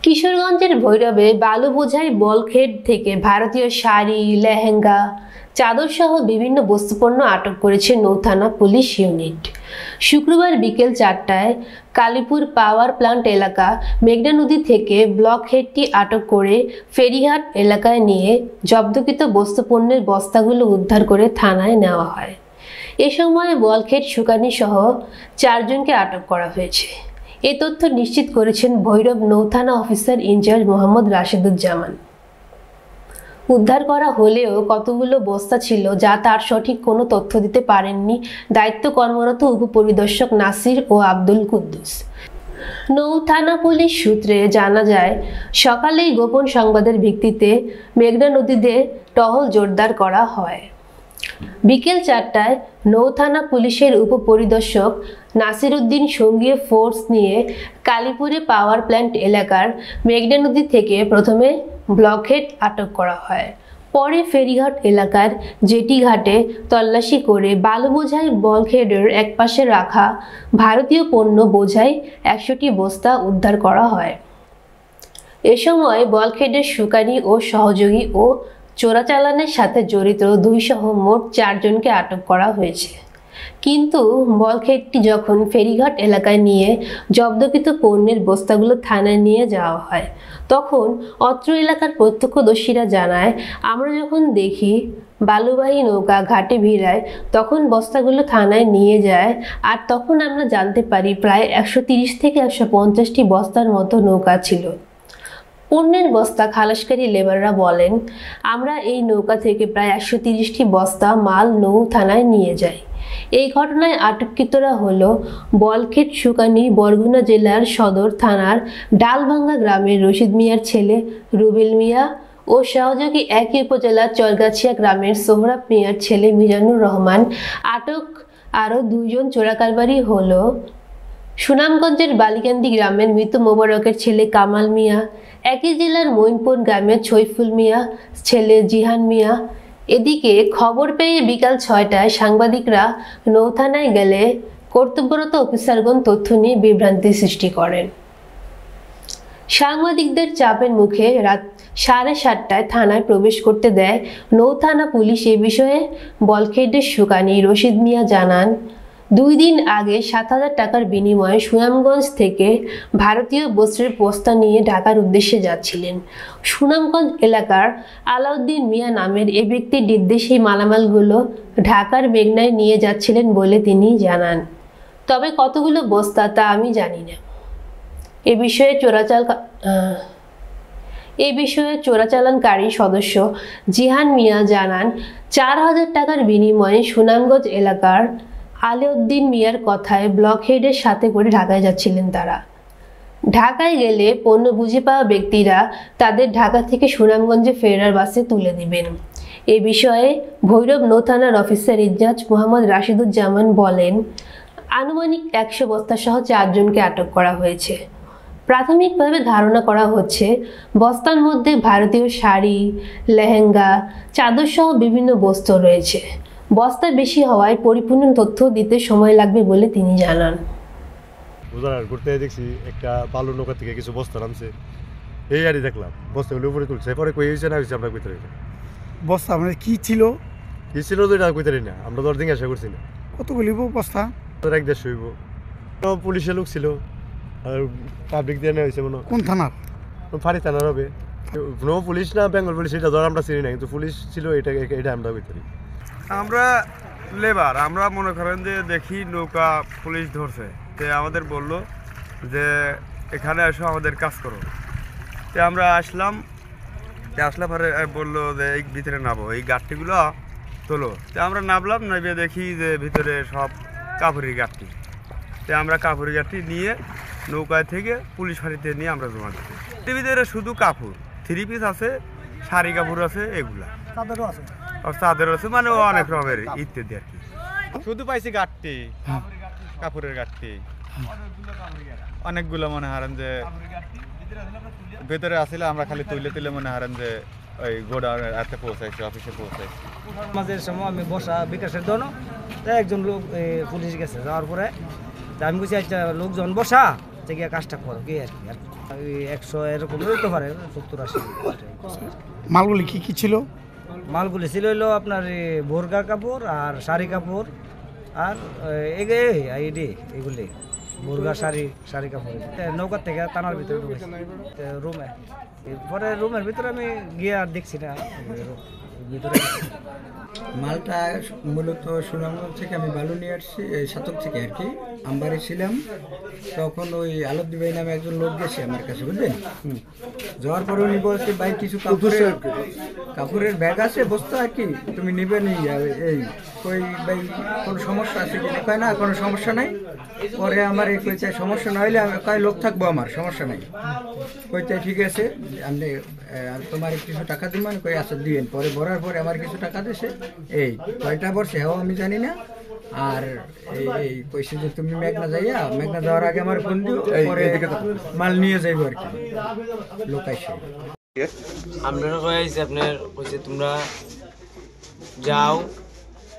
কিশোরগঞ্জের ভৈরবে বালু বোঝাই বলখেড থেকে ভারতীয় শাড়ি, লেহেঙ্গা, চাদর সহ বিভিন্ন বস্তুপণ্য আটক করেছে নৌথানা পুলিশ ইউনিট। শুক্রবার বিকেল 4টায় কালীপুর পাওয়ার প্ল্যান্ট এলাকা মেঘনা নদী থেকে ব্লকহেডটি আটক করে ফেরিঘাট এলাকায় নিয়ে জব্দকৃত বস্তুপণ্যের বস্তাগুলো উদ্ধার করে থানায় নেওয়া হয়। এ সময় বলখেড শুকানি সহ 4 জনকে আটক করা হয়েছে। এই তথ্য নিশ্চিত করেছেন ভৈরব নৌথানা অফিসার ইনচার্জ মোহাম্মদ রাশেদুজ্জামান। উদ্ধার করা হলেও কতগুলো বস্তা ছিল যা তার সঠিক কোনো তথ্য দিতে পারেননি দায়িত্ব কর্মরত উপপরিদর্শক নাসির ও আব্দুল কুদ্দুস। নৌথানা পুলিশ সূত্রে জানা যায়, সকালেই গোপন সংবাদের ভিত্তিতে মেঘনা নদীতে টহল জোরদার করা হয়। বিকেল 4টায় নৌথানা পুলিশের উপপরিদর্শক নাসির উদ্দিন সঙ্গীয় ফোর্স নিয়ে কালীপুরে পাওয়ার প্ল্যান্ট এলাকার মেঘনা নদী থেকে প্রথমে ব্লকহেড আটক করা হয়। পরে ফেরিঘাট এলাকার জেটি ঘাটে তল্লাশি করে বালু বোঝাই বলখেডের একপাশে রাখা ভারতীয় পণ্য বোঝাই 100টি বস্তা উদ্ধার করা হয়। এ সময় বলখেডের শুকানি ও সহযোগী ও চোরাচালানের সাথে জড়িত 2 সহ মোট 4 জনকে আটক করা হয়েছে। কিন্তু বলখেডটি যখন ফেরিঘাট এলাকায় নিয়ে জব্দকৃত পণ্যের বস্তাগুলো থানায় নিয়ে যাওয়া হয়, তখন অত্র এলাকার প্রত্যক্ষদর্শীরা জানায়, আমরা যখন দেখি বালুবাহী নৌকা ঘাটে ভিড়ায় তখন বস্তাগুলো থানায় নিয়ে যায়, আর তখন আমরা জানতে পারি প্রায় 130 থেকে 150টি বস্তার মতো নৌকা ছিল। পণ্যের বস্তা খালাসকারী লেবাররা বলেন, আমরা এই নৌকা থেকে প্রায় 130টি বস্তা মাল নৌ থানায় নিয়ে যাই। এই ঘটনায় আটককৃতরা হলো বলখেড শুকানি বরগুনা জেলার সদর থানার ডালভাঙ্গা গ্রামের রশিদ মিয়ার ছেলে রুবেল মিয়া ও সহযোগী একই উপজেলার চরগাছিয়া গ্রামের সোহরাব মিয়ার ছেলে মিজানুর রহমান। আটক আরও 2 জন চোরাকারবারি হলো সুনামগঞ্জের বালিকান্দি গ্রামের মৃত মোবারকের ছেলে কামাল মিয়া, একই জেলার মঈনপুর গ্রামের ছৈফুল মিয়া ছেলে জিহান মিয়া। এদিকে খবর পেয়ে বিকাল 6টায় সাংবাদিকরা নৌথানায় গেলে কর্তব্যরত অফিসারগণ তথ্য নিয়ে বিভ্রান্তি সৃষ্টি করেন। সাংবাদিকদের চাপের মুখে রাত 7:30টায় থানায় প্রবেশ করতে দেয় নৌথানা পুলিশ। এ বিষয়ে বলখেডের শুকানি রশিদ মিয়া জানান, 2 দিন আগে 7,000 টাকার বিনিময়ে সুনামগঞ্জ থেকে ভারতীয় বস্ত্রের বস্তা নিয়ে ঢাকার উদ্দেশ্যে যাচ্ছিলেন। সুনামগঞ্জ এলাকার আলাউদ্দিন মিয়া নামের এ ব্যক্তির নির্দেশেই মালামালগুলো ঢাকার মেঘনায় নিয়ে যাচ্ছিলেন বলে তিনি জানান। তবে কতগুলো বস্তা তা আমি জানি না। এ বিষয়ে চোরাচালানকারী সদস্য জিহান মিয়া জানান, 4,000 টাকার বিনিময়ে সুনামগঞ্জ এলাকার আলাউদ্দিন মিয়ার কথায় ব্লকহেডের সাথে করে ঢাকায় যাচ্ছিলেন তারা। ঢাকায় গেলে পণ্য বুঝে পাওয়া ব্যক্তিরা তাদের ঢাকা থেকে সুনামগঞ্জে ফেরার বাসে তুলে দিবেন। এ বিষয়ে ভৈরব নৌথানার অফিসার ইনচার্জ মোহাম্মদ রাশেদুজ্জামান বলেন, আনুমানিক 100 বস্তা সহ 4 জনকে আটক করা হয়েছে। প্রাথমিকভাবে ধারণা করা হচ্ছে বস্তার মধ্যে ভারতীয় শাড়ি, লেহেঙ্গা, চাদর সহ বিভিন্ন বস্তু রয়েছে। বস্তা বেশি হওয়ায় পরিপূর্ণ তথ্য দিতে সময় লাগবে বলে তিনি জানান। ঘুরতে দেখছি একটা বালু নৌকা থেকে কিছু বস্তা নামছে, এই আরই দেখলাম বস্তাগুলো উপরে তুলছে। পরে কই হয়েছে না হয়েছে আমরা কইতে পারি না। বস্তা মানে কি ছিল তো এটা কইতে পারি না, আমরা তো জিজ্ঞাসা করছি না। কতগুলি বস্তা? 150 হইব। পুলিশের লোক ছিল আর পাবলিক দিয়ে নেওয়া হয়েছে মনে হয়। কোন থানার? ফাঁড়ি থানার হবে। কোনো পুলিশ না বেঙ্গল পুলিশ এটা ধর আমরা চিনি না, কিন্তু পুলিশ ছিল এটা আমরা কইতে পারি। আমরা লেবার, আমরা মনে করেন যে দেখি নৌকা পুলিশ ধরছে, তো আমাদের বললো যে এখানে এসো আমাদের কাজ করো। তো আমরা আসলাম পরে বললো যে এই ভিতরে নামো, এই গাঠটিগুলো তোলো। তো আমরা নামলাম, নেবে দেখি যে ভিতরে সব কাপড়ের গাঠটি। তো আমরা কাপড়ের গাঠটি নিয়ে নৌকায় থেকে পুলিশ ফাঁড়িতে নিয়ে আমরা জমা দিচ্ছি। এর ভিতরে শুধু কাপড়, 3 পিস আছে, শাড়ি কাপড় আছে, এগুলা চাদর আছে, মানে অনেক রকমের ইত্যাদি আর কি। শুধু পাইছি গাঠটি, কাপড়ের গাঠটি অনেকগুলো মনে হারেন যে ভেতরে আসলে আমরা খালি তুলে মনে হারেন যে ওই গোডাউনের হাতে পৌঁছাইছে, অফিসে পৌঁছাইছে। মাঝের সময় আমি বসা বিকাশের জন্য একজন লোক পুলিশ গেছে, যাওয়ার পরে আমি বলছি আচ্ছা লোকজন বসা কাজটা করো কি আর কি। ওই 100 এরকম হইতে পারে, 70-80। মালগুলি কি কি ছিল? মালগুলি ছিল হলো আপনার এই বোরকা কাপড় আর শাড়ি কাপড় আর এগুলি বোরকা শাড়ি কাপড় নৌকার থেকে টানার ভিতরে রুমে। পরে রুমের ভিতরে আমি গিয়ে আর দেখছি না ভিতরে। মালটা মূলত সুনামগঞ্জ থেকে আমি বালু নিয়ে আসছি, এই সাতক থেকে আর কি। আমবারে ছিলাম তখন ওই আলবদি ভাই নামে একজন লোক গেছে আমার কাছে, বুঝলেন। যাওয়ার পরে উনি বলছে ভাই কিছু কাপড়ের ব্যাগ আছে বস্তা আর কি, তুমি নেবে নি এই কই ভাই কোনো সমস্যা আছে কি? কয় না কোনো সমস্যা নাই। পরে আমার এই কইতে সমস্যা না হইলে আমি কয় লোক থাকবো আমার, সমস্যা নাই। কইতে ঠিক আছে আপনি তোমার কিছু টাকা দিব, আমি কই আচ্ছা দিবেন। পরে ভরার পরে আমার কিছু টাকা দিয়েছে, এই কয়টা পড়ছে হ্যাঁ আমি জানি না। আর এই কইছে যে তুমি মেঘনা যাওয়ার আগে আমার ফোন দিও, পরে মাল নিয়ে যাইবো আর কি লোক আইসে। আপনারা কয়েছে আপনার কইছে তোমরা যাও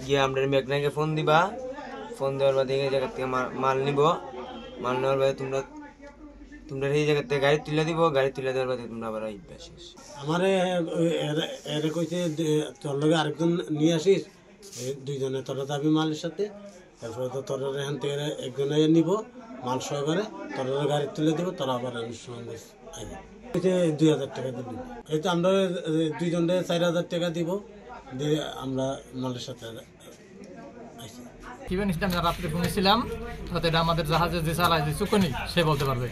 গিয়ে আপনার মেঘনাকে ফোন দিবা, ফোন দেওয়ার বাদে এই জায়গা থেকে মাল নিব, মাল নেওয়ার বাদে তোমরা এই জায়গা থেকে গাড়ি তুলে দিব, গাড়ি তুলে দেওয়ার বাদে তোমরা আবার আইবা। শেষ আমারে এর কইছে তোর লগে আরেকজন নিয়ে আসিস, দুইজনে তোরা যাবি মালের সাথে, তারপরে তো তোর এখান থেকে একজনে নিব মাল সহকারে, তোর গাড়ি তুলে দিব, তোরা আবার আমি সঙ্গে আইবি। 2000 টাকা দিব, এই তো আমরা দুইজনে 4000 টাকা দিব, দিয়ে আমরা মালের সাথে আইসি। ইভেন ইসলাম রাত্রে শুনেছিলাম, এটা আমাদের জাহাজে যে চালায় যে চুকুনি সে বলতে পারবে,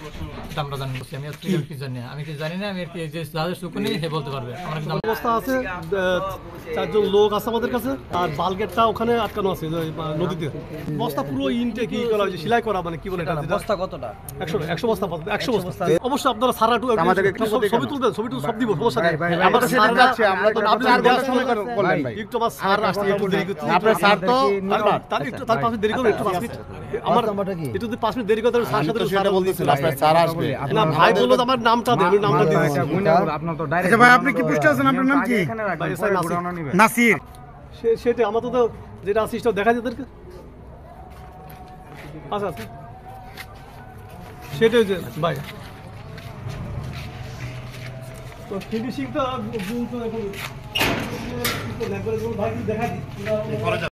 এটা আমরা জানি। আমি কি জানি না, আমি কি জানি না, আমি যে জাহাজের চুকুনি সে বলতে পারবে। অবস্থা আছে 4জন লোক আছে আমাদের কাছে, আর বালগেটটা ওখানে আটকানো আছে নদীতে। বস্তা পুরো ইনটেক কি করা হয়েছে, সেলাই করা, মানে কি বলে এটা বস্তা কতটা? 100 বস্তা 100 বস্তা। অবশ্যই আপনারা সারা ছবি তুলবেন, ছবি সব দিব, সমস্যা নেই। আমাদের সার যাচ্ছে, আমরা তো আপনি 4 ঘন্টা সময় বললেন ভাই, একটু আমার সার আসতে একটু দেরি করতে, আপনার সার তো তার 5 মিনিট দেরি করুন, একটু 5 মিনিট আমার একটু 5 মিনিট দেরি করতে সার সাথে সেটা বলতেছিল আপনার সার আসবে না। ভাই বললো আমার নামটা দেন, আমি নামটা দিয়ে দিচ্ছি। আপনার তো ডাইরেক্ট। আচ্ছা ভাই আপনি কি পোস্টে আছেন, আপনার নাম কি? নাসির। সেটা আমাদের তো যেটা আছে সেটা দেখা যায় তাদেরকে। আচ্ছা আচ্ছা সেটাই যে ভাই তো ফিনিশিংটা এখন দেখা দিই।